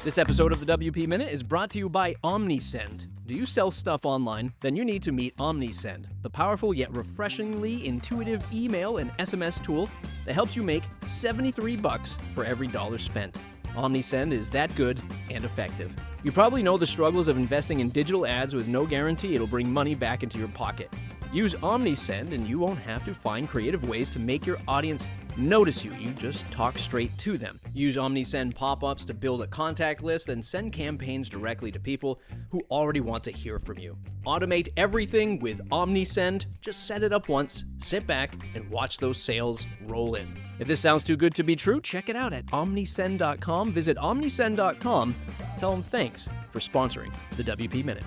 This episode of the WP Minute is brought to you by OmniSend. Do you sell stuff online? Then you need to meet OmniSend, the powerful yet refreshingly intuitive email and SMS tool that helps you make $73 for every dollar spent. OmniSend is that good and effective. You probably know the struggles of investing in digital ads with no guarantee it'll bring money back into your pocket. Use OmniSend and you won't have to find creative ways to make your audience notice you. You just talk straight to them. Use OmniSend pop-ups to build a contact list, then send campaigns directly to people who already want to hear from you. Automate everything with OmniSend. Just set it up once, sit back, and watch those sales roll in. If this sounds too good to be true, check it out at omnisend.com. Visit omnisend.com. Tell them thanks for sponsoring the WP Minute.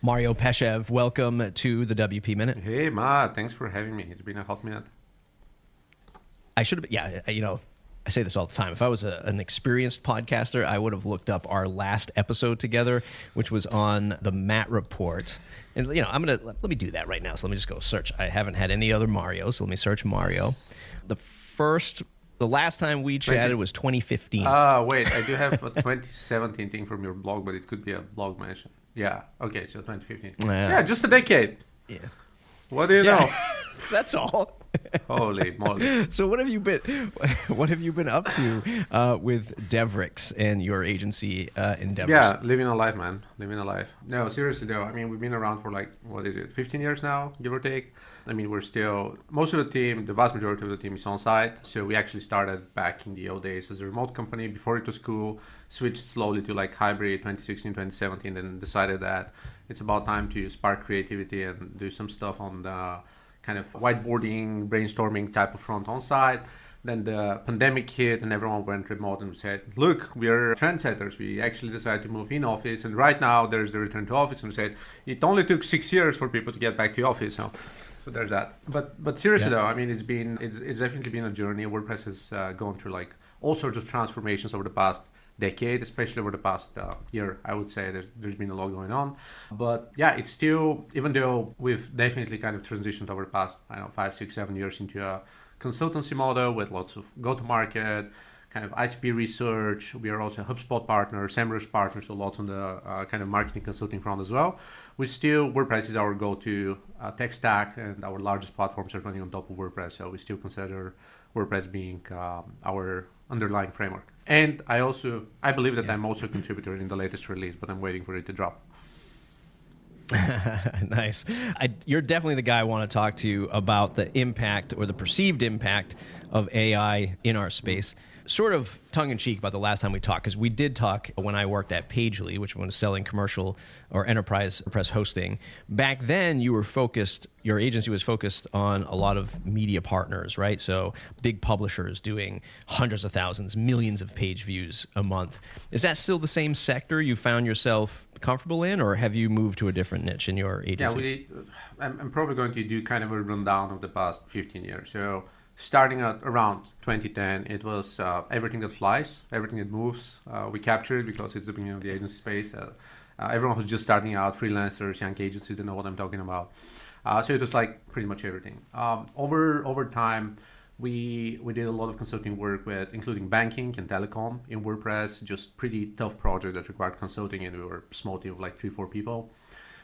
Mario Peshev, welcome to the WP Minute. Hey, Matt. Thanks for having me. It's been a hot minute. I should have, I say this all the time. If I was an experienced podcaster, I would have looked up our last episode together, which was on the Matt Report. And, let me do that right now. So let me just go search. I haven't had any other Mario, so let me search Mario. Yes. The last time we chatted was 2015. Wait, I do have a 2017 thing from your blog, but it could be a blog mention. Yeah, okay, so 2015. Yeah, just a decade. Yeah. What do you know? That's all. Holy moly. So what have you been up to with Devrix and your agency endeavors? Yeah, living a life, man. Living a life. No, seriously though, I mean, we've been around for 15 years now, give or take. I mean, we're still, most of the team, the vast majority of the team is on site. So we actually started back in the old days as a remote company before it was cool, switched slowly to hybrid 2016, 2017, and decided that it's about time to spark creativity and do some stuff on the kind of whiteboarding, brainstorming type of front on site. Then the pandemic hit and everyone went remote and we said, look, we are trendsetters. We actually decided to move in office. And right now there's the return to office. And we said, it only took 6 years for people to get back to office. So there's that. But seriously though, I mean, it's definitely been a journey. WordPress has gone through all sorts of transformations over the past decade, especially over the past year. I would say there's been a lot going on, but yeah, it's still, even though we've definitely kind of transitioned over the past 5, 6, 7 years into a consultancy model with lots of go-to-market kind of ICP research. We are also a HubSpot partner, SEMrush partner, so lots on the kind of marketing consulting front as well. WordPress is our go-to tech stack, and our largest platforms are running on top of WordPress, so we still consider WordPress being our underlying framework. And I believe that I'm also a contributor in the latest release, but I'm waiting for it to drop. Nice. You're definitely the guy I want to talk to about the impact or the perceived impact of AI in our space. Sort of tongue-in-cheek about the last time we talked, because we did talk when I worked at Pagely, which was selling commercial or enterprise press hosting. Back then, your agency was focused on a lot of media partners, right? So big publishers doing hundreds of thousands, millions of page views a month. Is that still the same sector you found yourself comfortable in, or have you moved to a different niche in your agency? Yeah, I'm probably going to do kind of a rundown of the past 15 years. So starting at around 2010, it was everything that flies, everything that moves. We captured it because it's the beginning of the agency space. Everyone who's just starting out, freelancers, young agencies, they know what I'm talking about. So it was pretty much everything. Over time, we did a lot of consulting work with, including banking and telecom in WordPress, just pretty tough projects that required consulting, and we were a small team of 3-4 people.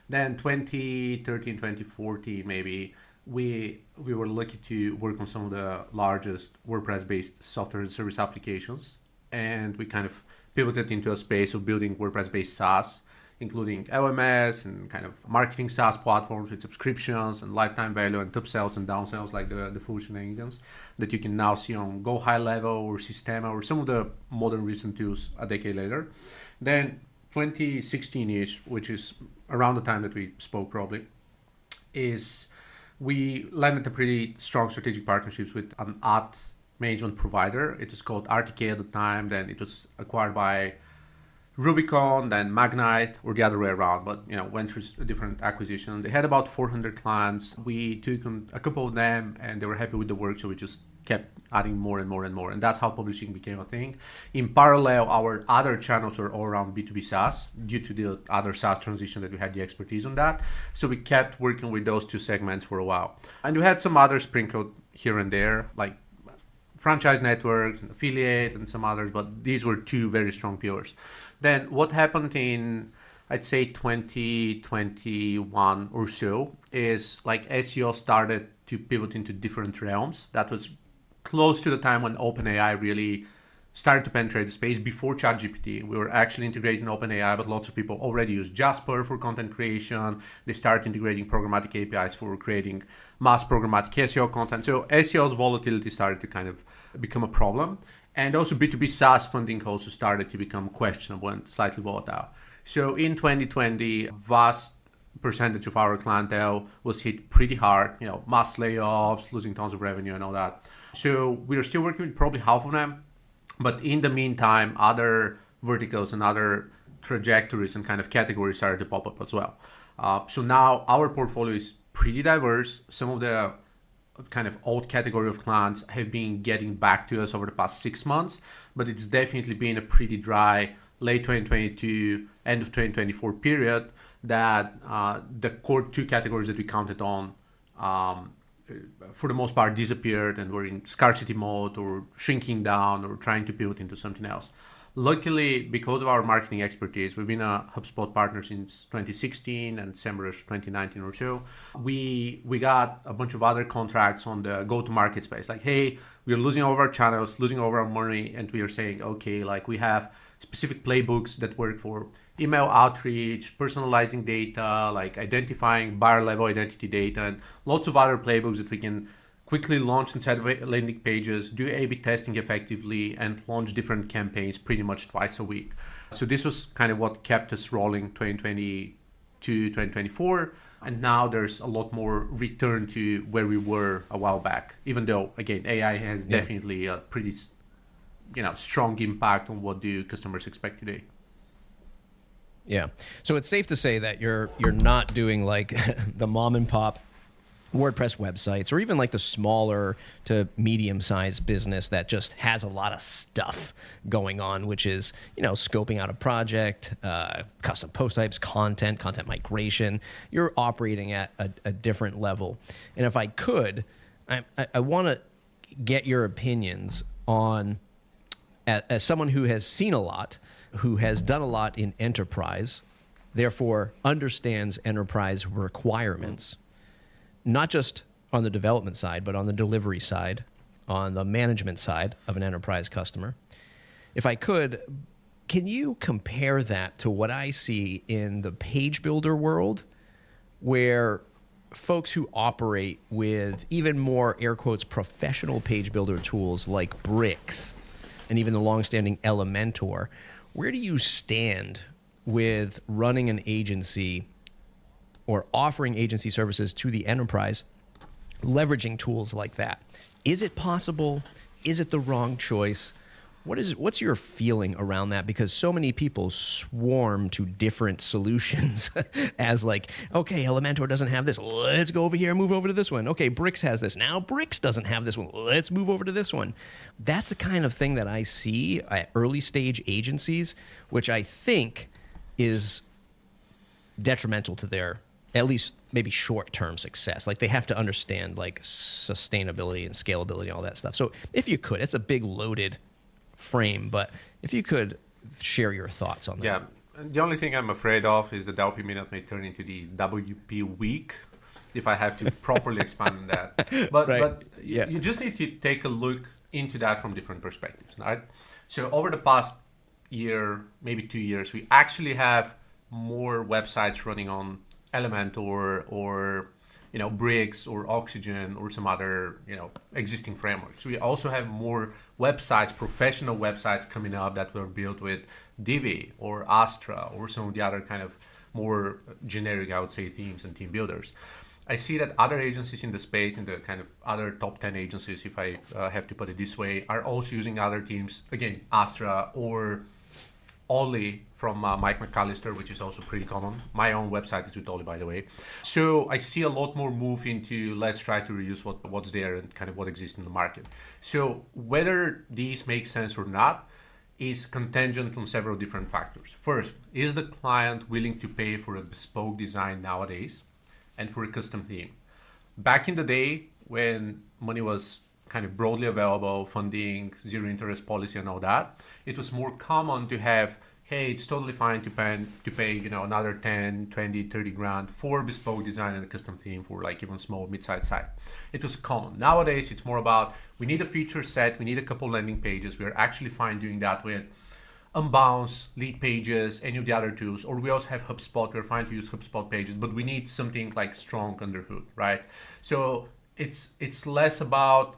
Then 2013, 2014, maybe, we were lucky to work on some of the largest WordPress-based software as a service applications, and we kind of pivoted into a space of building WordPress-based SaaS, including LMS and kind of marketing SaaS platforms with subscriptions and lifetime value and upsells and downsells, like the full shenanigans that you can now see on Go High Level or Sistema or some of the modern recent tools a decade later. Then 2016-ish, which is around the time that we spoke probably, is we landed a pretty strong strategic partnerships with an ad management provider. It was called RTK at the time. Then it was acquired by Rubicon, then Magnite, or the other way around, but went through a different acquisition. They had about 400 clients. We took a couple of them, and they were happy with the work, so we just kept adding more and more and more, and that's how publishing became a thing. In parallel, our other channels were all around B2B SaaS due to the other SaaS transition that we had the expertise on that. So we kept working with those two segments for a while, and we had some others sprinkled here and there, franchise networks and affiliate and some others, but these were two very strong pillars. Then what happened in, I'd say 2021 or so, is like SEO started to pivot into different realms. That was close to the time when OpenAI really started to penetrate the space. Before ChatGPT, we were actually integrating OpenAI, but lots of people already use Jasper for content creation. They started integrating programmatic APIs for creating mass programmatic SEO content. So SEO's volatility started to kind of become a problem. And also B2B SaaS funding also started to become questionable and slightly volatile. So in 2020, vast percentage of our clientele was hit pretty hard, mass layoffs, losing tons of revenue and all that. So we are still working with probably half of them. But in the meantime, other verticals and other trajectories and kind of categories started to pop up as well. So now our portfolio is pretty diverse. Some of the kind of old category of clients have been getting back to us over the past 6 months, but it's definitely been a pretty dry late 2022, end of 2024 period that the core two categories that we counted on for the most part disappeared and were in scarcity mode or shrinking down or trying to pivot into something else. Luckily, because of our marketing expertise, we've been a HubSpot partner since 2016 and SEMrush 2019 or so. We got a bunch of other contracts on the go-to-market space. Like, hey, we're losing all of our channels, losing all of our money, and we are saying, okay, like we have specific playbooks that work for email outreach, personalizing data, like identifying buyer level identity data, and lots of other playbooks that we can quickly launch and set landing pages, do A/B testing effectively, and launch different campaigns pretty much twice a week. So this was kind of what kept us rolling 2022, 2024. And now there's a lot more return to where we were a while back, even though, again, AI has definitely a pretty strong impact on what do customers expect today. Yeah. So it's safe to say that you're not doing like the mom and pop WordPress websites or even like the smaller to medium-sized business that just has a lot of stuff going on, which is, scoping out a project, custom post types, content migration. You're operating at a different level. And if I could, I want to get your opinions on, as someone who has seen a lot, who has done a lot in enterprise, therefore understands enterprise requirements, not just on the development side, but on the delivery side, on the management side of an enterprise customer. If I could, can you compare that to what I see in the page builder world, where folks who operate with even more, air quotes, professional page builder tools like Bricks and even the longstanding Elementor, where do you stand with running an agency or offering agency services to the enterprise, leveraging tools like that? Is it possible? Is it the wrong choice? What's your feeling around that? Because so many people swarm to different solutions as like, okay, Elementor doesn't have this. Let's go over here and move over to this one. Okay, Bricks has this. Now Bricks doesn't have this one. Let's move over to this one. That's the kind of thing that I see at early stage agencies, which I think is detrimental to their, at least maybe short-term success. Like they have to understand like sustainability and scalability and all that stuff. So if you could, it's a big loaded frame, but if you could share your thoughts on that. Yeah, the only thing I'm afraid of is the WP Minute may turn into the WP Week if I have to properly expand on that. But you just need to take a look into that from different perspectives, right? So over the past year, maybe 2 years, we actually have more websites running on Elementor or Bricks or Oxygen or some other existing frameworks. We also have more websites, professional websites coming up that were built with Divi or Astra or some of the other kind of more generic, I would say, themes and team builders. I see that other agencies in the space, in the kind of other top 10 agencies, if I have to put it this way, are also using other teams, again, Astra or Ollie from Mike McAllister, which is also pretty common. My own website is with Ollie, by the way. So I see a lot more move into let's try to reuse what's there and kind of what exists in the market. So whether these make sense or not is contingent on several different factors. First, is the client willing to pay for a bespoke design nowadays and for a custom theme? Back in the day when money was kind of broadly available funding, zero interest policy and all that, it was more common to have, hey, it's totally fine to pay another 10, 20, 30 grand for bespoke design and a custom theme for like even small mid-sized site. It was common. Nowadays, it's more about, we need a feature set, we need a couple landing pages. We're actually fine doing that with Unbounce, Lead Pages, any of the other tools, or we also have HubSpot. We're fine to use HubSpot pages, but we need something like strong under hood, right? So it's less about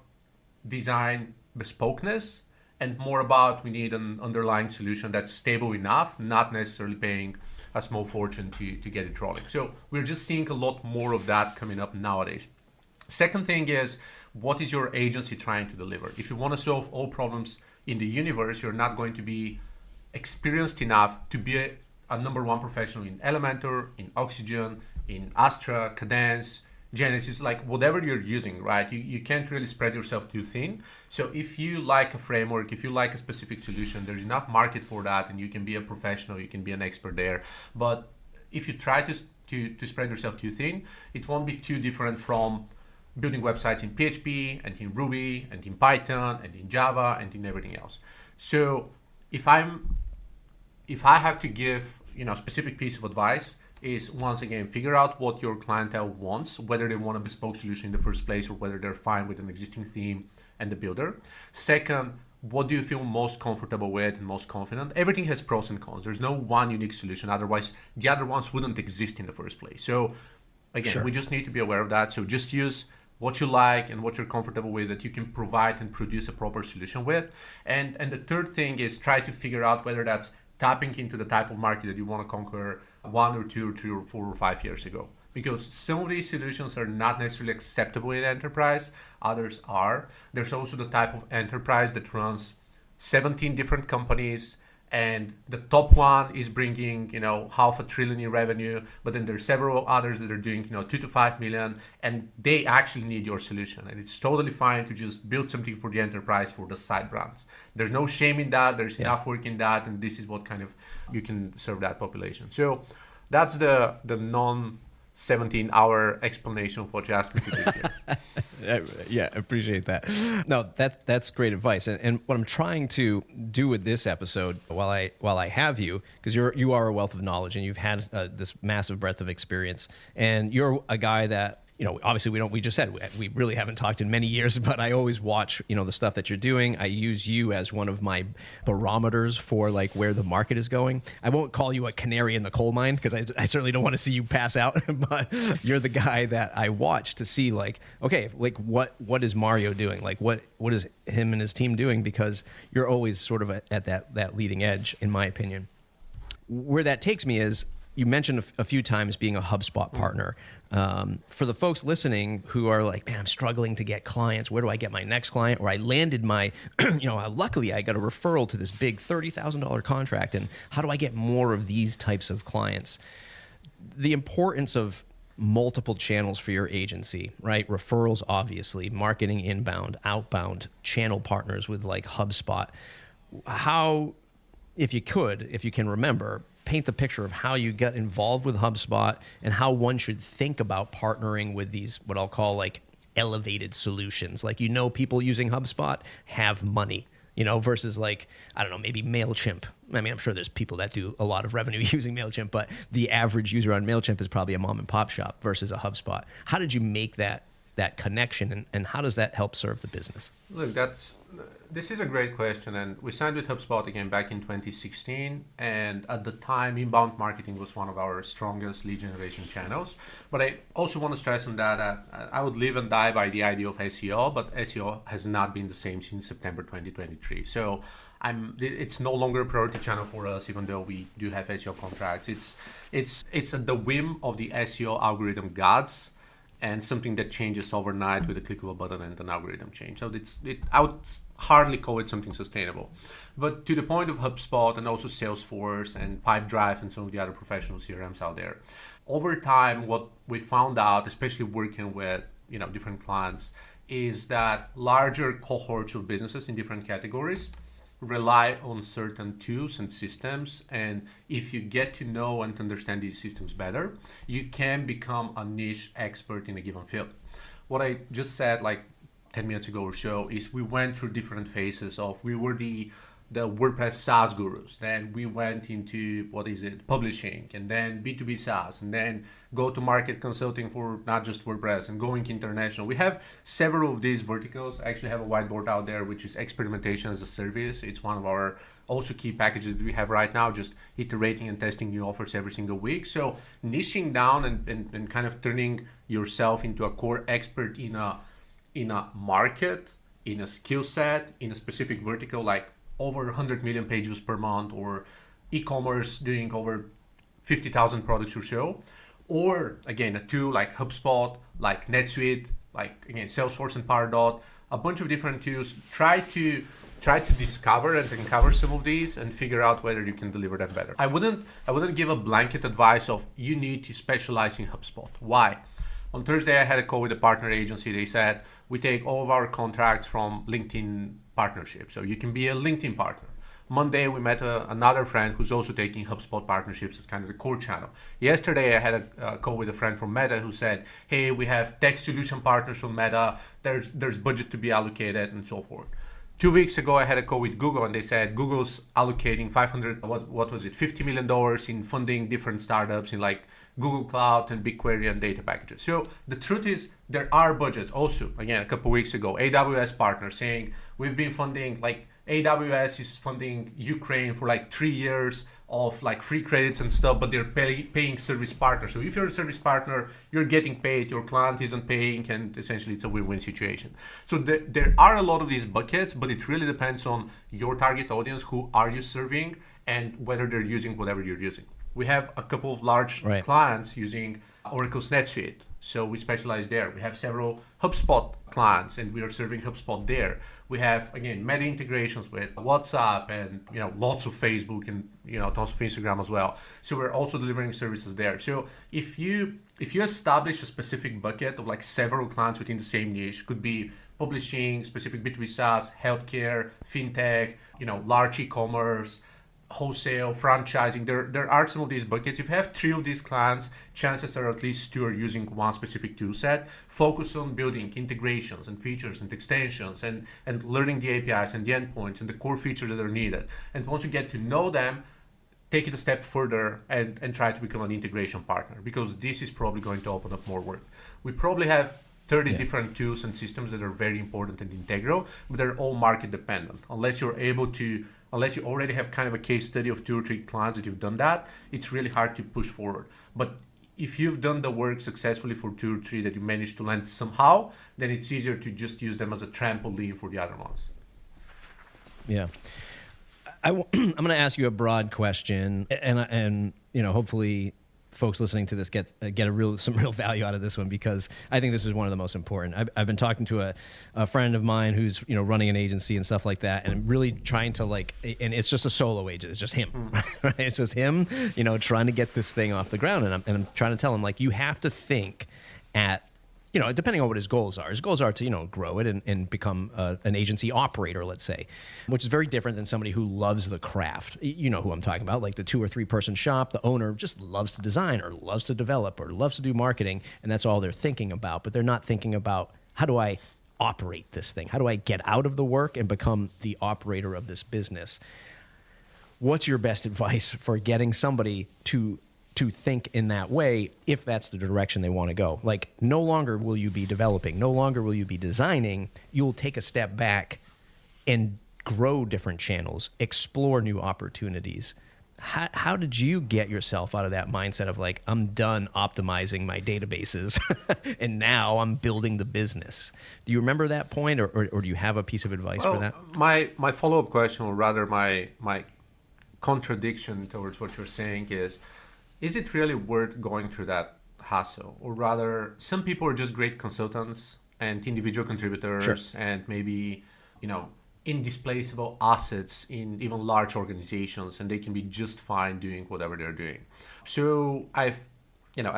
design bespokeness and more about we need an underlying solution that's stable enough, not necessarily paying a small fortune to get it rolling. So we're just seeing a lot more of that coming up nowadays. Second thing is, what is your agency trying to deliver? If you want to solve all problems in the universe, you're not going to be experienced enough to be a number one professional in Elementor, in Oxygen, in Astra, Cadence, Genesis, like whatever you're using, right? You can't really spread yourself too thin. So if you like a framework, if you like a specific solution, there's enough market for that and you can be a professional, you can be an expert there. But if you try to spread yourself too thin, it won't be too different from building websites in PHP and in Ruby and in Python and in Java and in everything else. So if I have to give a specific piece of advice, is once again figure out what your clientele wants, whether they want a bespoke solution in the first place or whether they're fine with an existing theme and the builder. Second, what do you feel most comfortable with and most confident? Everything has pros and cons. There's no one unique solution, otherwise the other ones wouldn't exist in the first place. So again, we just need to be aware of that. So just use what you like and what you're comfortable with that you can provide and produce a proper solution with. And the third thing is try to figure out whether that's tapping into the type of market that you want to conquer 1 or 2 or 3 or 4 or 5 years ago. Because some of these solutions are not necessarily acceptable in enterprise, others are. There's also the type of enterprise that runs 17 different companies, and the top one is bringing $500 billion in revenue, but then there's several others that are doing 2 to 5 million, and they actually need your solution. And it's totally fine to just build something for the enterprise for the side brands. There's no shame in that. There's enough work in that, and this is what kind of you can serve that population. So that's the non 17-hour explanation of what you asked me to do here. Yeah, appreciate that. No, that's great advice. And what I'm trying to do with this episode, while I have you, because you are a wealth of knowledge and you've had this massive breadth of experience, and you're a guy that, obviously we just said we really haven't talked in many years, but I always watch, the stuff that you're doing. I use you as one of my barometers for like where the market is going. I won't call you a canary in the coal mine because I certainly don't want to see you pass out, but you're the guy that I watch to see like, okay, like what is Mario doing? Like what is him and his team doing? Because you're always sort of at that leading edge, in my opinion. Where that takes me is, you mentioned a few times being a HubSpot partner. For the folks listening who are like, man, I'm struggling to get clients. Where do I get my next client? Or I landed my, luckily I got a referral to this big $30,000 contract. And how do I get more of these types of clients? The importance of multiple channels for your agency, right? Referrals, obviously, marketing, inbound, outbound, channel partners with like HubSpot. How, if you can remember, paint the picture of how you got involved with HubSpot and how one should think about partnering with these, what I'll call like elevated solutions. Like, people using HubSpot have money, versus like, I don't know, maybe MailChimp. I mean, I'm sure there's people that do a lot of revenue using MailChimp, but the average user on MailChimp is probably a mom and pop shop versus a HubSpot. How did you make that connection, and how does that help serve the business? Look, this is a great question, and we signed with HubSpot again back in 2016, and at the time inbound marketing was one of our strongest lead generation channels. But I also want to stress on that I would live and die by the idea of SEO, but SEO has not been the same since September 2023. So it's no longer a priority channel for us, even though we do have SEO contracts. It's at the whim of the SEO algorithm gods, and something that changes overnight with a click of a button and an algorithm change. So I would hardly call it something sustainable. But to the point of HubSpot and also Salesforce and Pipedrive and some of the other professional CRMs out there, over time, what we found out, especially working with different clients, is that larger cohorts of businesses in different categories rely on certain tools and systems, and if you get to know and understand these systems better, you can become a niche expert in a given field. What I just said, like 10 minutes ago or so, is we went through different phases of, we were the WordPress SaaS gurus. Then we went into, publishing, and then B2B SaaS, and then go-to-market consulting for not just WordPress, and going international. We have several of these verticals. I actually have a whiteboard out there, which is experimentation as a service. It's one of our also key packages that we have right now, just iterating and testing new offers every single week. So niching down and kind of turning yourself into a core expert in a market, in a skill set, in a specific vertical, like over 100 million page views per month, or e-commerce doing over 50,000 products or so, or again, a tool like HubSpot, like NetSuite, like again, Salesforce and Pardot, a bunch of different tools. Try to discover and uncover some of these and figure out whether you can deliver them better. I wouldn't give a blanket advice of you need to specialize in HubSpot. Why? On Thursday, I had a call with a partner agency. They said, we take all of our contracts from LinkedIn partnerships, so you can be a LinkedIn partner. Monday, we met another friend who's also taking HubSpot partnerships as kind of the core channel. Yesterday, I had a call with a friend from Meta who said, hey, we have tech solution partners from Meta. There's budget to be allocated and so forth. 2 weeks ago, I had a call with Google, and they said Google's allocating $50 million in funding different startups in like Google Cloud and BigQuery and data packages. So the truth is there are budgets. Also, again, a couple weeks ago, AWS partner saying we've been funding, like AWS is funding Ukraine for like 3 years of like free credits and stuff, but they're paying service partners. So if you're a service partner, you're getting paid, your client isn't paying, and essentially it's a win-win situation. So there are a lot of these buckets, but it really depends on your target audience, who are you serving, and whether they're using whatever you're using. We have a couple of large clients using Oracle's NetSuite, so we specialize there. We have several HubSpot clients, and we are serving HubSpot there. We have, again, meta integrations with WhatsApp and lots of Facebook and tons of Instagram as well. So we're also delivering services there. So if you establish a specific bucket of like several clients within the same niche, could be publishing, specific B2B SaaS, healthcare, fintech, large e-commerce, wholesale, franchising, there are some of these buckets. If you have 3 of these clients, chances are at least 2 are using one specific tool set. Focus on building integrations and features and extensions and learning the APIs and the endpoints and the core features that are needed. And once you get to know them, take it a step further and try to become an integration partner, because this is probably going to open up more work. We probably have 30 different tools and systems that are very important and integral, but they're all market dependent. Unless you already have kind of a case study of 2 or 3 clients that you've done that, it's really hard to push forward. But if you've done the work successfully for 2 or 3 that you managed to land somehow, then it's easier to just use them as a trampoline for the other ones. Yeah. I'm going to ask you a broad question, and hopefully folks listening to this get some real value out of this one, because I think this is one of the most important. I've been talking to a friend of mine who's running an agency and stuff like that, and really trying to and it's just a solo agent. It's just him, right? It's just him, trying to get this thing off the ground. And I'm trying to tell him, like, you have to think at, depending on what his goals are. His goals are to, grow it and become an agency operator, let's say, which is very different than somebody who loves the craft. You know who I'm talking about, like the 2 or 3 person shop. The owner just loves to design or loves to develop or loves to do marketing, and that's all they're thinking about. But they're not thinking about, how do I operate this thing? How do I get out of the work and become the operator of this business? What's your best advice for getting somebody to think in that way, if that's the direction they want to go? Like, no longer will you be developing, no longer will you be designing. You'll take a step back and grow different channels, explore new opportunities. How did you get yourself out of that mindset of like, I'm done optimizing my databases and now I'm building the business? Do you remember that point, or do you have a piece of advice for that? My follow-up question, or rather my contradiction towards what you're saying is it really worth going through that hassle? Or rather, some people are just great consultants and individual contributors, and maybe, indisplaceable assets in even large organizations, and they can be just fine doing whatever they're doing. So I've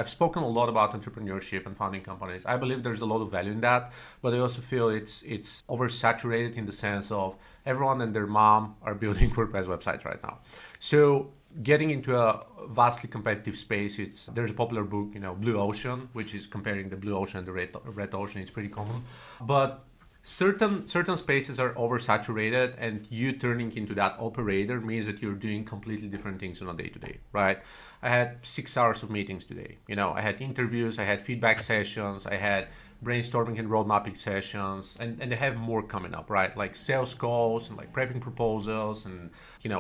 spoken a lot about entrepreneurship and founding companies. I believe there's a lot of value in that, but I also feel it's oversaturated in the sense of everyone and their mom are building WordPress websites right now. So getting into a vastly competitive space, there's a popular book, Blue Ocean, which is comparing the blue ocean and the red ocean. It's pretty common. But certain spaces are oversaturated, and you turning into that operator means that you're doing completely different things on a day-to-day, right? I had 6 hours of meetings today. I had interviews, I had feedback sessions, I had brainstorming and road mapping sessions, and they have more coming up, right? Like sales calls and like prepping proposals and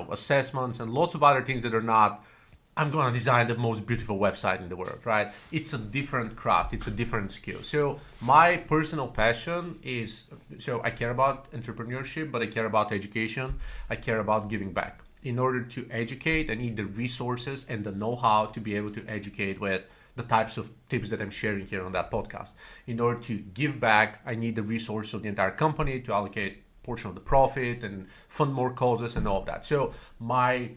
assessments and lots of other things that are not, I'm going to design the most beautiful website in the world, right? It's a different craft. It's a different skill. So my personal passion is, I care about entrepreneurship, but I care about education. I care about giving back. In order to educate, I need the resources and the know-how to be able to educate with the types of tips that I'm sharing here on that podcast. In order to give back, I need the resources of the entire company to allocate a portion of the profit and fund more causes and all of that. So my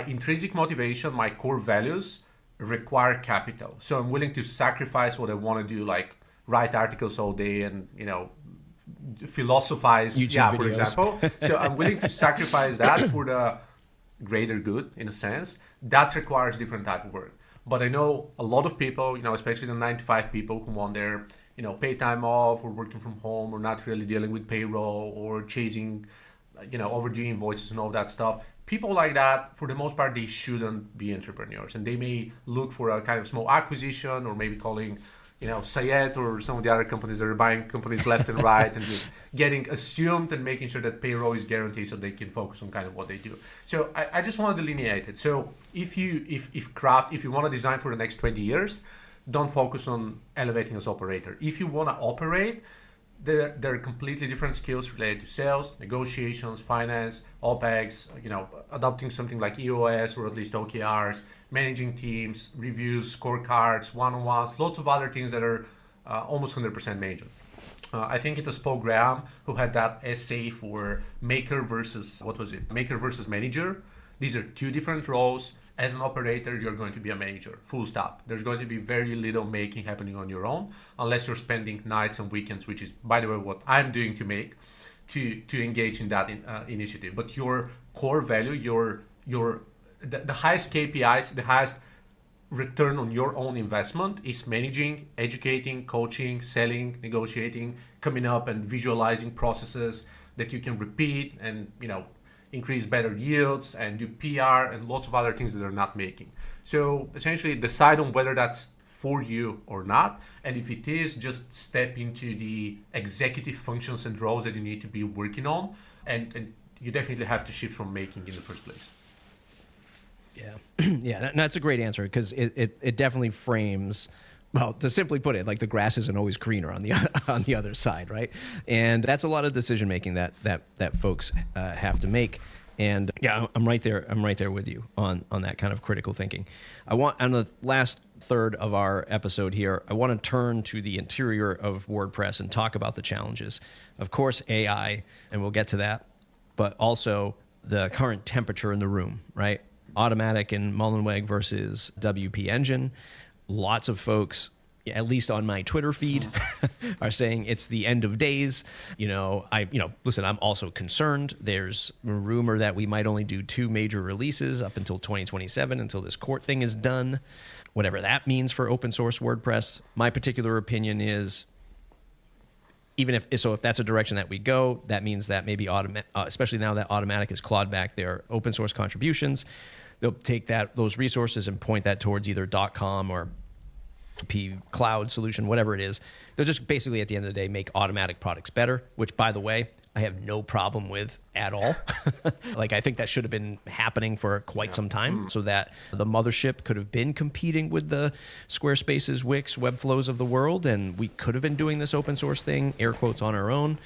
intrinsic motivation, my core values require capital. So I'm willing to sacrifice what I want to do, like write articles all day and, philosophize, YouTube for videos. example. So I'm willing to sacrifice that for the greater good, in a sense. That requires different type of work. But I know a lot of people, especially the 9-to-5 people who want their, pay time off or working from home or not really dealing with payroll or chasing, overdue invoices and all that stuff. People like that, for the most part, they shouldn't be entrepreneurs, and they may look for a kind of small acquisition, or maybe calling, Sayed or some of the other companies that are buying companies left and right and just getting assumed and making sure that payroll is guaranteed so they can focus on kind of what they do. So I just want to delineate it. So if you want to design for the next 20 years, don't focus on elevating as operator. If you want to operate, there are completely different skills related to sales, negotiations, finance, OPEX, adopting something like EOS or at least OKRs, managing teams, reviews, scorecards, one-on-ones, lots of other things that are almost 100% major. I think it was Paul Graham who had that essay for maker versus manager. These are two different roles. As an operator, you're going to be a manager, full stop. There's going to be very little making happening on your own, unless you're spending nights and weekends, which is, by the way, what I'm doing to engage in that initiative. But your core value, the highest KPIs, the highest return on your own investment is managing, educating, coaching, selling, negotiating, coming up and visualizing processes that you can repeat and, increase better yields and do PR and lots of other things that they're not making. So essentially decide on whether that's for you or not. And if it is, just step into the executive functions and roles that you need to be working on. And you definitely have to shift from making in the first place. Yeah. Yeah, that's a great answer, because it definitely frames, well, to simply put it, like the grass isn't always greener on the other side, right? And that's a lot of decision making that folks have to make. And yeah, I'm right there with you on that kind of critical thinking. On the last third of our episode here, I want to turn to the interior of WordPress and talk about the challenges. Of course, AI, and we'll get to that, but also the current temperature in the room, right? Automatic and Mullenweg versus WP Engine. Lots of folks, at least on my Twitter feed, are saying it's the end of days. Listen, I'm also concerned. There's a rumor that we might only do 2 major releases up until 2027, until this court thing is done. Whatever that means for open source WordPress. My particular opinion is, if that's a direction that we go, that means that maybe especially now that Automatic has clawed back their open source contributions, they'll take those resources and point that towards either .com or P cloud solution, whatever it is. They'll just basically, at the end of the day, make Automatic products better, which, by the way, I have no problem with at all. Like, I think that should have been happening for quite some time, so that the mothership could have been competing with the Squarespaces, Wix, Webflows of the world, and we could have been doing this open source thing, air quotes, on our own.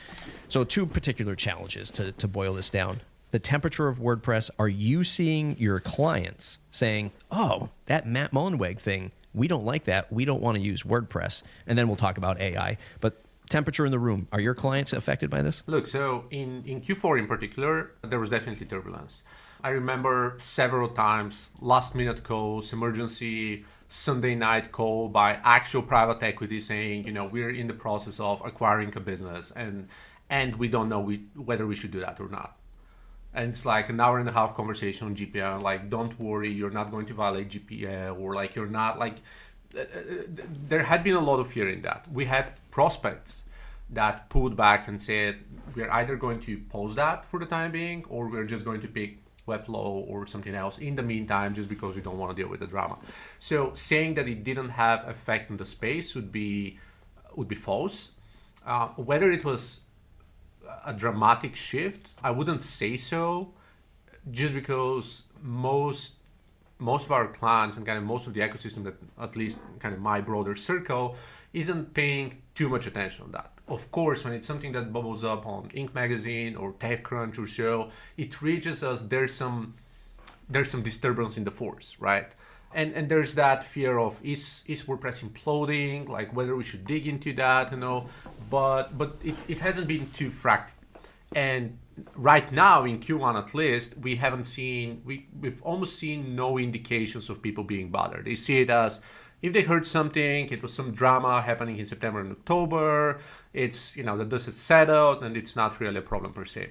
So 2 particular challenges to boil this down. The temperature of WordPress. Are you seeing your clients saying, oh, that Matt Mullenweg thing, we don't like that, we don't want to use WordPress? And then we'll talk about AI. But temperature in the room, are your clients affected by this? Look, so in Q4 in particular, there was definitely turbulence. I remember several times last minute calls, emergency Sunday night call by actual private equity saying, we're in the process of acquiring a business and we don't know whether we should do that or not. And it's like an hour and a half conversation on GPL, like, don't worry, you're not going to violate GPL, or like, you're not, like, there had been a lot of fear in that. We had prospects that pulled back and said, we're either going to pause that for the time being, or we're just going to pick Webflow or something else in the meantime, just because we don't want to deal with the drama. So saying that it didn't have effect on the space would be false. Whether it was a dramatic shift, I wouldn't say so, just because most of our clients and kind of most of the ecosystem, that at least kind of my broader circle, isn't paying too much attention on that. Of course, when it's something that bubbles up on Inc. magazine or TechCrunch or so, it reaches us. There's some disturbance in the force, right? And there's that fear of is WordPress imploding? Like whether we should dig into that, But it hasn't been too fractal. And right now in Q1 at least, we've almost seen no indications of people being bothered. They see it as, if they heard something, it was some drama happening in September and October, it's, the dust has settled and it's not really a problem per se.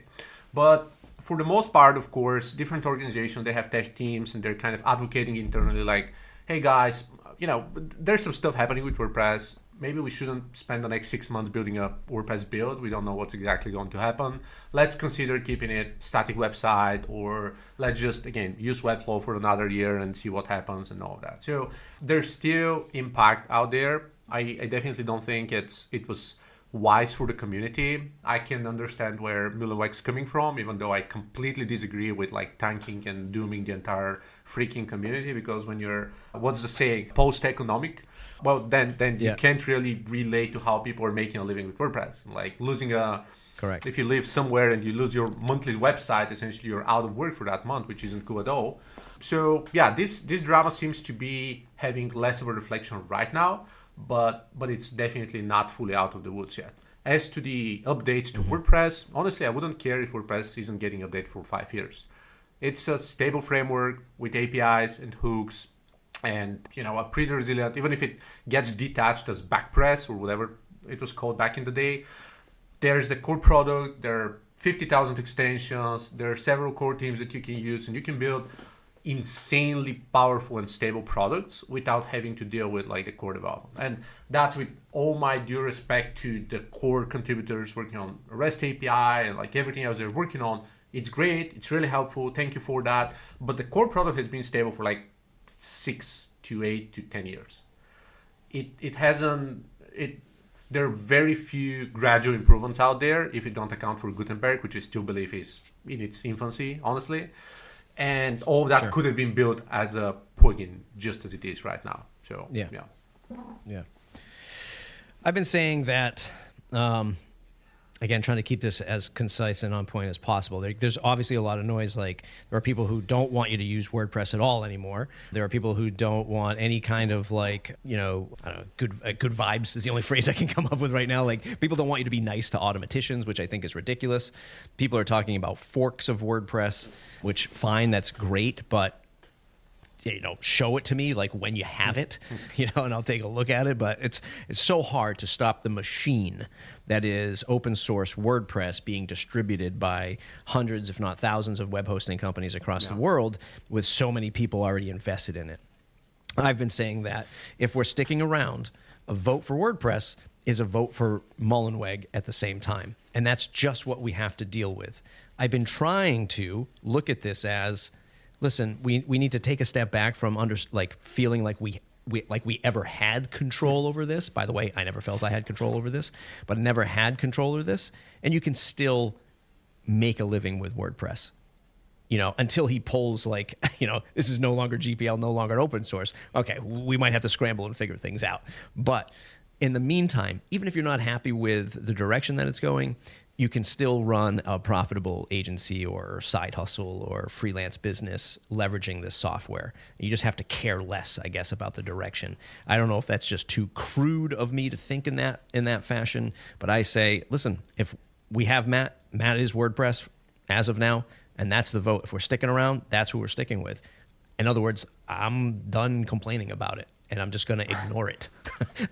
But for the most part, of course, different organizations, they have tech teams and they're kind of advocating internally like, hey guys, there's some stuff happening with WordPress. Maybe we shouldn't spend the next 6 months building a WordPress build. We don't know what's exactly going to happen. Let's consider keeping it static website, or let's just, again, use Webflow for another year and see what happens and all of that. So there's still impact out there. I definitely don't think it was wise for the community. I can understand where Mullenweg's coming from, even though I completely disagree with like tanking and dooming the entire freaking community, because when you're, what's the saying, post-economic, well, then you can't really relate to how people are making a living with WordPress. Like correct. If you live somewhere and you lose your monthly website, essentially you're out of work for that month, which isn't cool at all. So yeah, this drama seems to be having less of a reflection right now, but it's definitely not fully out of the woods yet. As to the updates to WordPress, honestly, I wouldn't care if WordPress isn't getting updated for 5 years. It's a stable framework with APIs and hooks, and a pretty resilient, even if it gets detached as backpress or whatever it was called back in the day. There's the core product, there are 50,000 extensions, there are several core teams that you can use, and you can build insanely powerful and stable products without having to deal with like the core development. And that's with all my due respect to the core contributors working on REST API and like everything else they're working on. It's great, it's really helpful, thank you for that. But the core product has been stable for like 6 to 8 to 10 years. There are very few gradual improvements out there if you don't account for Gutenberg, which I still believe is in its infancy, honestly. And all of that could have been built as a plugin just as it is right now. So yeah. I've been saying that, again, trying to keep this as concise and on point as possible. There's obviously a lot of noise. Like, there are people who don't want you to use WordPress at all anymore. There are people who don't want any kind of like, I don't know, good vibes is the only phrase I can come up with right now. Like, people don't want you to be nice to automaticians, which I think is ridiculous. People are talking about forks of WordPress, which fine, that's great, but show it to me like when you have it, and I'll take a look at it. But it's so hard to stop the machine that is open source WordPress being distributed by hundreds, if not thousands, of web hosting companies across the world, with so many people already invested in it. I've been saying that if we're sticking around, a vote for WordPress is a vote for Mullenweg at the same time. And that's just what we have to deal with. I've been trying to look at this as, listen, we need to take a step back from feeling like we ever had control over this. By the way, I never felt I had control over this, but I never had control over this. And you can still make a living with WordPress, until he pulls this is no longer GPL, no longer open source. Okay, we might have to scramble and figure things out. But in the meantime, even if you're not happy with the direction that it's going, you can still run a profitable agency or side hustle or freelance business leveraging this software. You just have to care less, I guess, about the direction. I don't know if that's just too crude of me to think in that fashion, but I say, listen, if we have Matt is WordPress as of now, and that's the vote. If we're sticking around, that's who we're sticking with. In other words, I'm done complaining about it, and I'm just going to ignore it,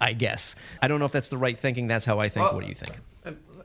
I guess. I don't know if that's the right thinking. That's how I think. What do you think?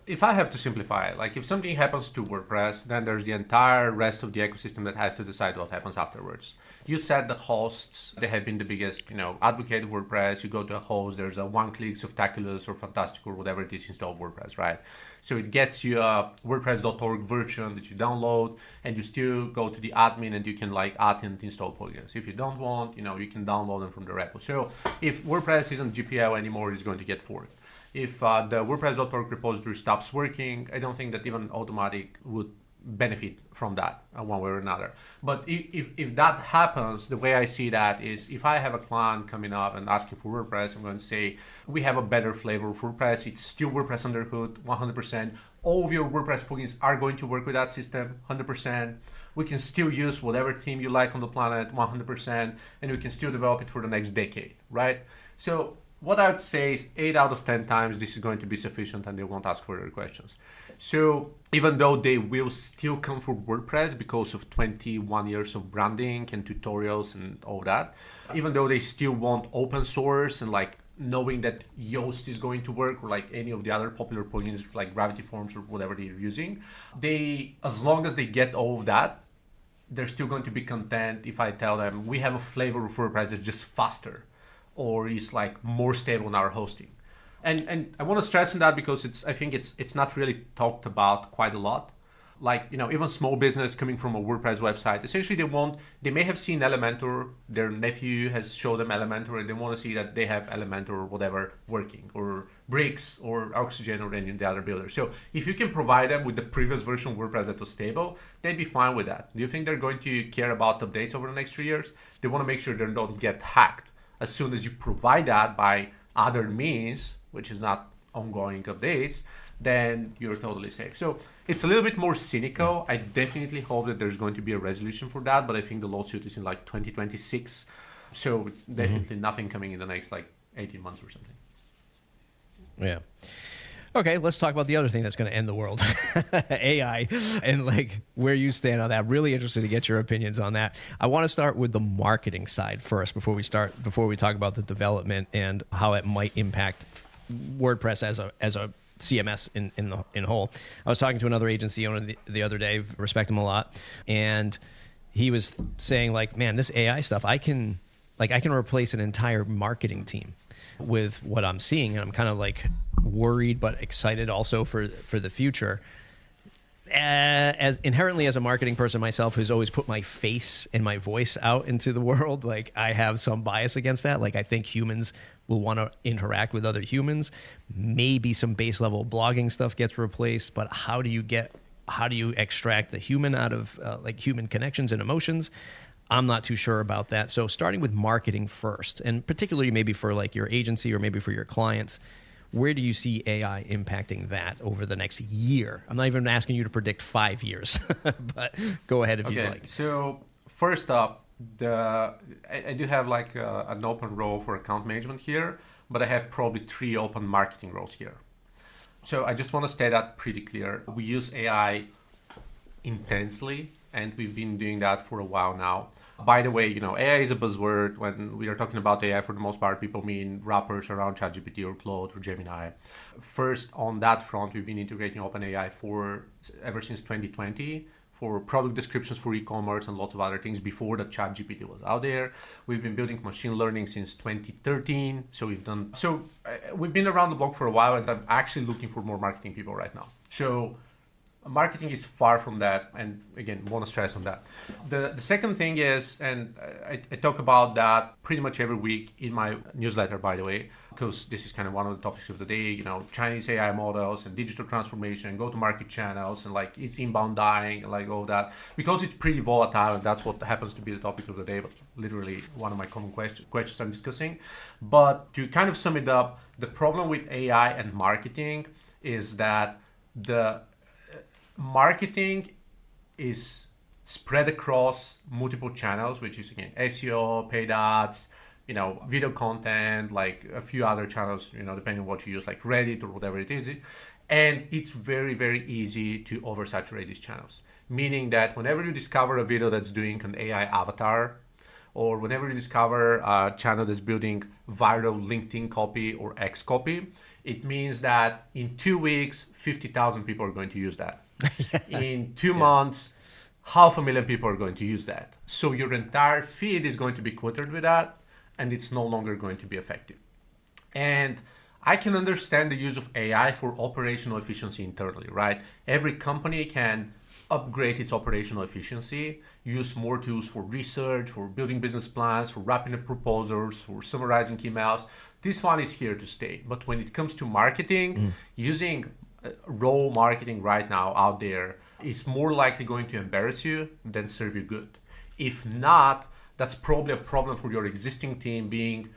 if I have to simplify it, like if something happens to WordPress, then there's the entire rest of the ecosystem that has to decide what happens afterwards. You said the hosts, they have been the biggest, advocate of WordPress. You go to a host, there's a one-click Spectaculous or Fantastic or whatever it is install WordPress, right? So it gets you a WordPress.org version that you download, and you still go to the admin and you can like add and install plugins. If you don't want, you can download them from the repo. So if WordPress isn't GPL anymore, it's going to get forked. If the WordPress.org repository stops working, I don't think that even Automatic would benefit from that one way or another. But if that happens, the way I see that is if I have a client coming up and asking for WordPress, I'm going to say, we have a better flavor of WordPress. It's still WordPress under hood, 100%. All of your WordPress plugins are going to work with that system, 100%. We can still use whatever theme you like on the planet, 100%, and we can still develop it for the next decade, right? So what I would say is 8 out of 10 times this is going to be sufficient and they won't ask further questions. So even though they will still come for WordPress because of 21 years of branding and tutorials and all that, even though they still want open source and like knowing that Yoast is going to work or like any of the other popular plugins like Gravity Forms or whatever they're using, as long as they get all of that, they're still going to be content if I tell them we have a flavor of WordPress that's just faster or is like more stable in our hosting. And I want to stress on that because I think it's not really talked about quite a lot. Like, even small business coming from a WordPress website, essentially they may have seen Elementor, their nephew has showed them Elementor, and they want to see that they have Elementor or whatever working, or Bricks or Oxygen or any of the other builders. So if you can provide them with the previous version of WordPress that was stable, they'd be fine with that. Do you think they're going to care about updates over the next 3 years? They want to make sure they don't get hacked. As soon as you provide that by other means, which is not ongoing updates, then you're totally safe. So it's a little bit more cynical. I definitely hope that there's going to be a resolution for that, but I think the lawsuit is in like 2026. So definitely nothing coming in the next like 18 months or something. Yeah. Okay, let's talk about the other thing that's going to end the world, AI, and like where you stand on that. Really interested to get your opinions on that. I want to start with the marketing side first before we talk about the development and how it might impact WordPress as a CMS in whole. I was talking to another agency owner the other day, respect him a lot, and he was saying like, man, this AI stuff, I can replace an entire marketing team with what I'm seeing, and I'm kind of like worried but excited also for the future. As inherently as a marketing person myself, who's always put my face and my voice out into the world, like I have some bias against that. Like I think humans will want to interact with other humans. Maybe some base level blogging stuff gets replaced, but how do you extract the human out of like human connections and emotions? I'm not too sure about that. So starting with marketing first, and particularly maybe for like your agency or maybe for your clients, where do you see AI impacting that over the next year? I'm not even asking you to predict 5 years, but go ahead if you like. So first up, I do have like an open role for account management here, but I have probably 3 open marketing roles here. So I just want to state that pretty clear. We use AI intensely, and we've been doing that for a while now. By the way, AI is a buzzword. When we are talking about AI, for the most part, people mean wrappers around ChatGPT or Claude or Gemini. First, on that front, we've been integrating OpenAI ever since 2020 for product descriptions for e-commerce and lots of other things before the ChatGPT was out there. We've been building machine learning since 2013. So we've been around the block for a while, and I'm actually looking for more marketing people right now. So marketing is far from that, and again, want to stress on that. The second thing is, and I talk about that pretty much every week in my newsletter, by the way, because this is kind of one of the topics of the day, Chinese AI models and digital transformation, go-to-market channels, and like is inbound dying, and like all that, because it's pretty volatile, and that's what happens to be the topic of the day, but literally one of my common questions I'm discussing. But to kind of sum it up, the problem with AI and marketing is that the marketing is spread across multiple channels, which is again SEO, paid ads, video content, like a few other channels, depending on what you use, like Reddit or whatever it is. And it's very, very easy to oversaturate these channels. Meaning that whenever you discover a video that's doing an AI avatar, or whenever you discover a channel that's building viral LinkedIn copy or X copy, it means that in 2 weeks, 50,000 people are going to use that. In 2 months, 500,000 people are going to use that. So your entire feed is going to be cluttered with that, and it's no longer going to be effective. And I can understand the use of AI for operational efficiency internally, right? Every company can upgrade its operational efficiency, use more tools for research, for building business plans, for wrapping up proposals, for summarizing emails. This one is here to stay. But when it comes to marketing, using raw marketing right now out there is more likely going to embarrass you than serve you good. If not, that's probably a problem for your existing team being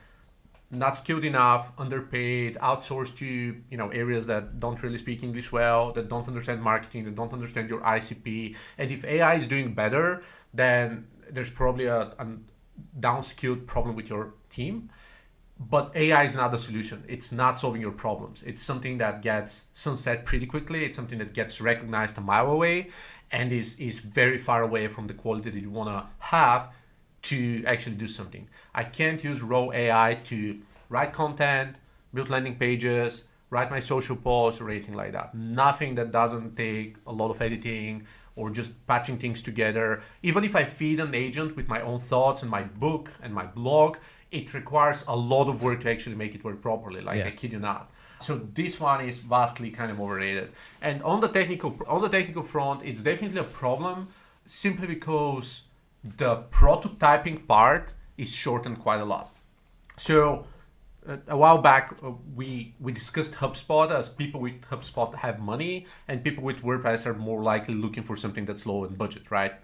not skilled enough, underpaid, outsourced to areas that don't really speak English well, that don't understand marketing, that don't understand your ICP. And if AI is doing better, then there's probably a downskilled problem with your team. But AI is not the solution. It's not solving your problems. It's something that gets sunset pretty quickly. It's something that gets recognized a mile away and is very far away from the quality that you want to have to actually do something. I can't use raw AI to write content, build landing pages, write my social posts or anything like that. Nothing that doesn't take a lot of editing or just patching things together. Even if I feed an agent with my own thoughts and my book and my blog, it requires a lot of work to actually make it work properly. I kid you not. So this one is vastly kind of overrated. And on the technical front, it's definitely a problem simply because the prototyping part is shortened quite a lot. So a while back, we discussed HubSpot as people with HubSpot have money and people with WordPress are more likely looking for something that's low in budget, right?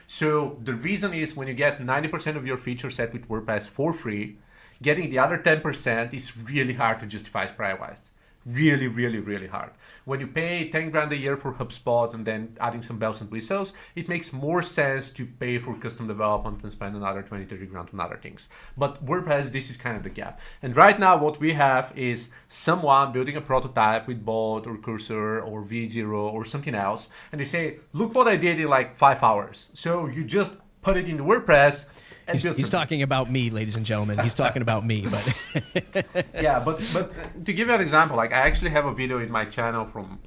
So the reason is when you get 90% of your feature set with WordPress for free, getting the other 10% is really hard to justify price-wise. Really, really, really hard. When you pay 10 grand a year for HubSpot and then adding some bells and whistles, it makes more sense to pay for custom development and spend another 20, 30 grand on other things. But WordPress, this is kind of the gap. And right now what we have is someone building a prototype with Bot or Cursor or V0 or something else. And they say, look what I did in like 5 hours. So you just put it into WordPress. He's talking about me, ladies and gentlemen. He's talking about me. But yeah, but to give you an example, I actually have a video in my channel from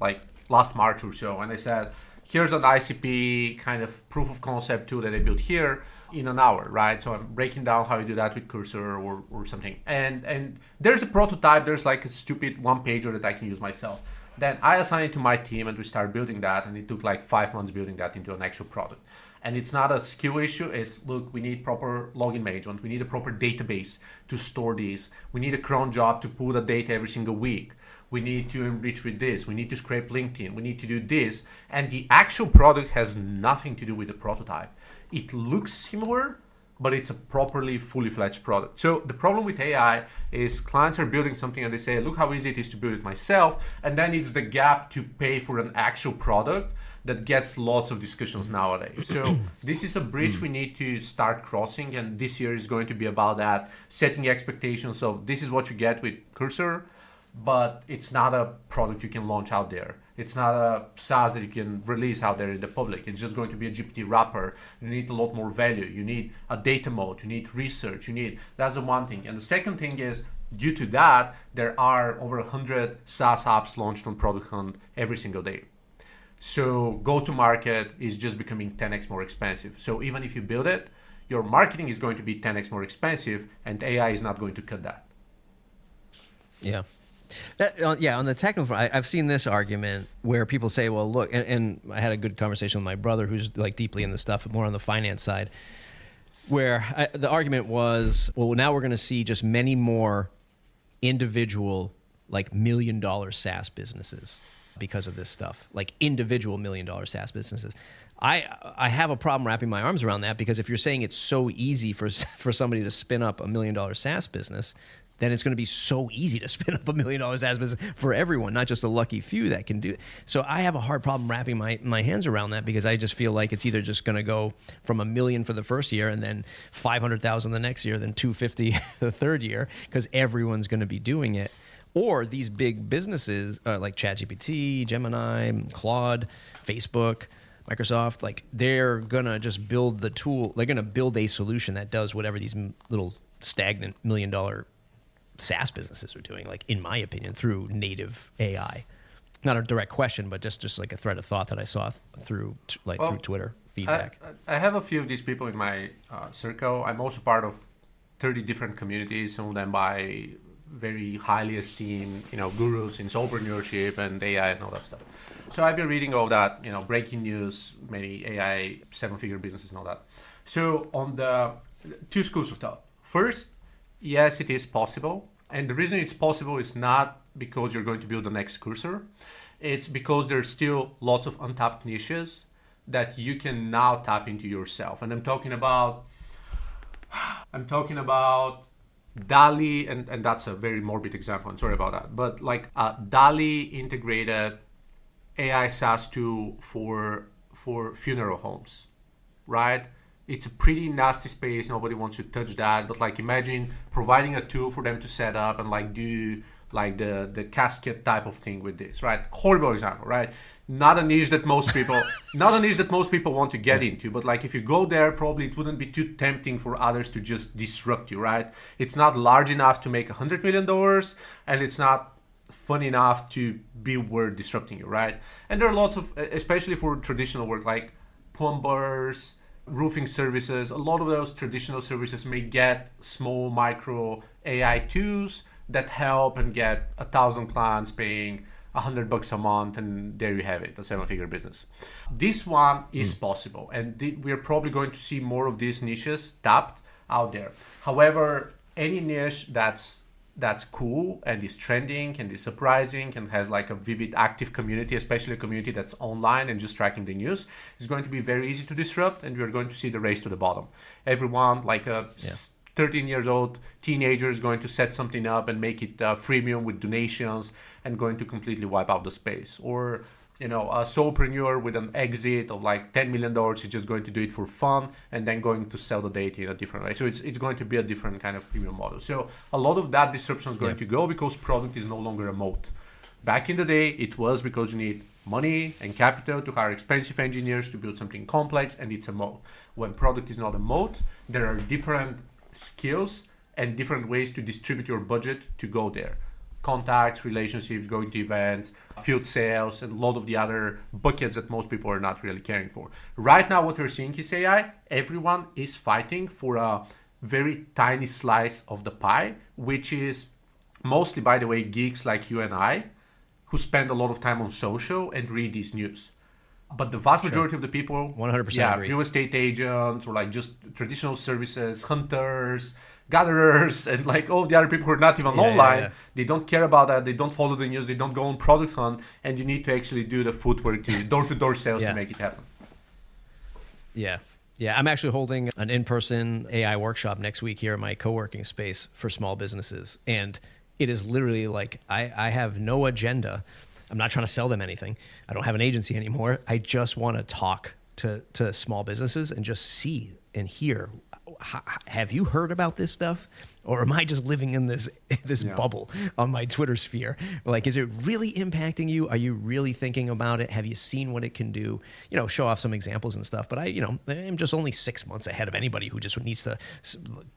last March or so, and I said, here's an ICP kind of proof of concept tool that I built here in an hour, right? So I'm breaking down how you do that with Cursor or something. And there's a prototype, there's a stupid one-pager that I can use myself. Then I assign it to my team and we start building that, and it took 5 months building that into an actual product. And it's not a skill issue. It's, look, we need proper login management. We need a proper database to store these. We need a cron job to pull the data every single week. We need to enrich with this. We need to scrape LinkedIn. We need to do this. And the actual product has nothing to do with the prototype. It looks similar, but it's a properly fully fledged product. So the problem with AI is clients are building something and they say, look how easy it is to build it myself. And then it's the gap to pay for an actual product that gets lots of discussions nowadays. So this is a bridge we need to start crossing. And this year is going to be about that, setting expectations of this is what you get with Cursor, but it's not a product you can launch out there. It's not a SaaS that you can release out there in the public. It's just going to be a GPT wrapper. You need a lot more value. You need a data mode. You need research. That's the one thing. And the second thing is, due to that, there are over 100 SaaS apps launched on Product Hunt every single day. So go-to-market is just becoming 10x more expensive. So even if you build it, your marketing is going to be 10x more expensive, and AI is not going to cut that. Yeah. On the technical front, I've seen this argument where people say, well, look, and I had a good conversation with my brother who's deeply in the stuff, but more on the finance side, where the argument was, well, now we're going to see just many more individual, $1 million SaaS businesses because of this stuff, individual $1 million SaaS businesses. I have a problem wrapping my arms around that, because if you're saying it's so easy for somebody to spin up $1 million SaaS business, then it's going to be so easy to spin up $1 million SaaS business for everyone, not just a lucky few that can do it. So I have a hard problem wrapping my hands around that, because I just feel like it's either just going to go from $1 million for the first year and then 500,000 the next year, then 250 the third year, because everyone's going to be doing it. Or these big businesses like ChatGPT, Gemini, Claude, Facebook, Microsoft, they're going to just build the tool. They're going to build a solution that does whatever these little stagnant $1 million SaaS businesses are doing, like, in my opinion, through native AI. Not a direct question, but just like a thread of thought that I saw through Twitter feedback. I have a few of these people in my circle. I'm also part of 30 different communities, some of them by very highly esteemed, gurus in entrepreneurship and AI and all that stuff. So I've been reading all that, breaking news, many AI 7-figure businesses and all that. So on the two schools of thought. First, yes, it is possible. And the reason it's possible is not because you're going to build the next cursor. It's because there's still lots of untapped niches that you can now tap into yourself. And I'm talking about DALL-E, and that's a very morbid example, I'm sorry about that. But like a DALL-E integrated AI SaaS tool for funeral homes, right? It's a pretty nasty space. Nobody wants to touch that. But like, imagine providing a tool for them to set up and like do like the casket type of thing with this, right? Horrible example, right? Not a niche that most people want to get into. But like, if you go there, probably it wouldn't be too tempting for others to just disrupt you, right? It's not large enough to make $100 million, and it's not fun enough to be worth disrupting you, right? And there are lots of, especially for traditional work, like plumbers, roofing services, a lot of those traditional services may get small micro AI tools that help and get 1,000 clients paying $100 a month, and there you have it, a 7-figure business. This one is possible, and we're probably going to see more of these niches tapped out there. However, any niche that's cool and is trending and is surprising and has like a vivid active community, especially a community that's online and just tracking the news, is going to be very easy to disrupt, and we're going to see the race to the bottom. Everyone, like a 13 years old teenager, is going to set something up and make it freemium with donations and going to completely wipe out the space. Or a solopreneur with an exit of like $10 million is just going to do it for fun and then going to sell the data in a different way. So it's going to be a different kind of premium model. So a lot of that disruption is going to go because product is no longer a moat. Back in the day, it was because you need money and capital to hire expensive engineers to build something complex, and it's a moat. When product is not a moat, there are different skills and different ways to distribute your budget to go there. Contacts, relationships, going to events, field sales, and a lot of the other buckets that most people are not really caring for. Right now, what we're seeing is AI. Everyone is fighting for a very tiny slice of the pie, which is mostly, by the way, geeks like you and I, who spend a lot of time on social and read these news. But the vast majority of the people, 100% agree. Real estate agents or like just traditional services, hunters, gatherers, and like all the other people who are not even online, they don't care about that. They don't follow the news. They don't go on product hunt, and you need to actually do the footwork to door-to-door sales to make it happen. Yeah. I'm actually holding an in-person AI workshop next week here at my co-working space for small businesses, and it is literally like I have no agenda. I'm not trying to sell them anything. I don't have an agency anymore. I just want to talk to small businesses and just see and hear. Have you heard about this stuff? Or am I just living in this bubble on my Twitter sphere? Like, is it really impacting you? Are you really thinking about it? Have you seen what it can do? Show off some examples and stuff. But I'm just only 6 months ahead of anybody who just needs to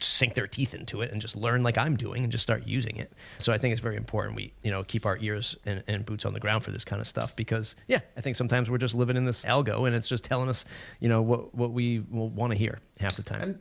sink their teeth into it and just learn like I'm doing and just start using it. So I think it's very important we, keep our ears and boots on the ground for this kind of stuff because, I think sometimes we're just living in this algo and it's just telling us, what we will want to hear half the time. And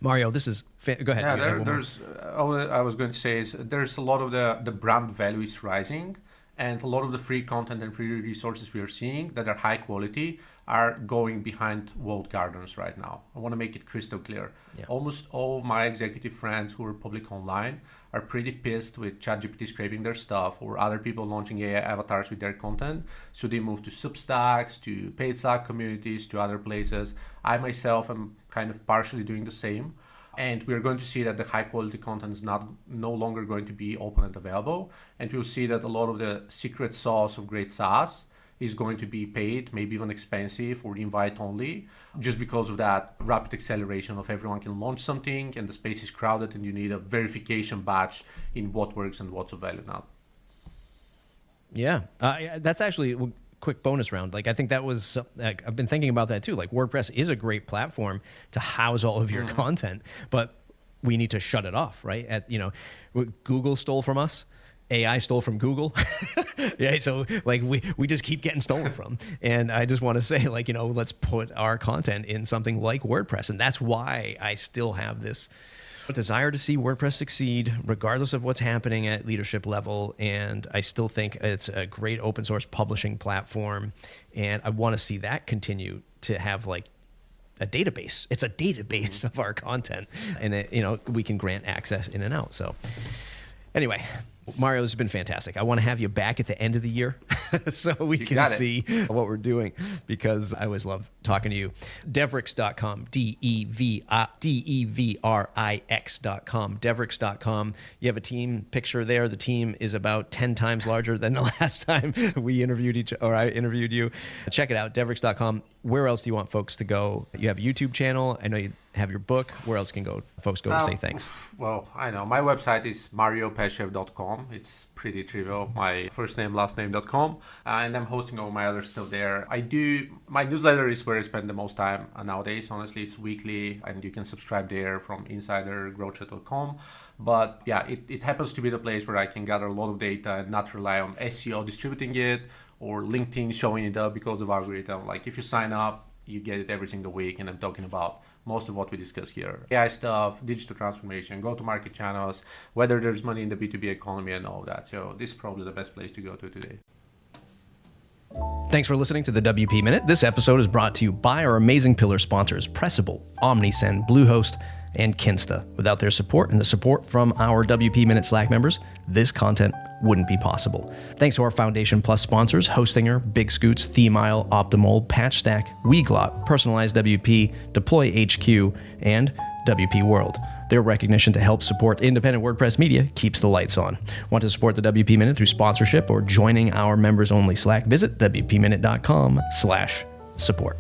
Mario, go ahead. Yeah, there's all I was going to say is there's a lot of the brand value is rising, and a lot of the free content and free resources we are seeing that are high quality are going behind walled gardens right now. I want to make it crystal clear. Almost all of my executive friends who are public online are pretty pissed with ChatGPT scraping their stuff or other people launching AI avatars with their content. So they move to Substacks, to paid Slack communities, to other places. I myself am kind of partially doing the same. And we're going to see that the high quality content is no longer going to be open and available. And we'll see that a lot of the secret sauce of great SaaS is going to be paid, maybe even expensive or invite only, just because of that rapid acceleration of everyone can launch something and the space is crowded and you need a verification batch in what works and what's of value now. Yeah, that's actually a quick bonus round. Like, I think that was, I've been thinking about that too. Like, WordPress is a great platform to house all of your content, but we need to shut it off, right? Google stole from us. AI stole from Google. Yeah, so like we just keep getting stolen from. And I just want to say, like, let's put our content in something like WordPress. And that's why I still have this desire to see WordPress succeed, regardless of what's happening at leadership level. And I still think it's a great open source publishing platform. And I want to see that continue to have like a database. It's a database of our content. And we can grant access in and out. So anyway, Mario, this has been fantastic. I want to have you back at the end of the year so we can see what we're doing, because I always love talking to you. Devrix.com, Devrix.com, Devrix.com. You have a team picture there. The team is about 10 times larger than the last time I interviewed you. Check it out, Devrix.com. Where else do you want folks to go? You have a YouTube channel. I know you have your book. Where else can folks go to say thanks? Well, I know. My website is mariopeshev.com. It's pretty trivial. My first name, last name.com. And I'm hosting all my other stuff there. My newsletter is where I spend the most time nowadays. Honestly, it's weekly, and you can subscribe there from insidergrowthchat.com. But yeah, it happens to be the place where I can gather a lot of data and not rely on SEO distributing it or LinkedIn showing it up because of algorithm. Like if you sign up, you get it every single week, and I'm talking about most of what we discuss here. AI stuff, digital transformation, go-to-market channels, whether there's money in the B2B economy and all of that. So this is probably the best place to go to today. Thanks for listening to the WP Minute. This episode is brought to you by our amazing pillar sponsors, Pressable, OmniSend, Bluehost, and Kinsta. Without their support and the support from our WP Minute Slack members, this content wouldn't be possible. Thanks to our Foundation Plus sponsors, Hostinger, Big Scoots, Themile, Optimal, PatchStack, Weglot, Personalized WP, Deploy HQ, and WP World. Their recognition to help support independent WordPress media keeps the lights on. Want to support the WP Minute through sponsorship or joining our members-only Slack? Visit WPMinute.com/support.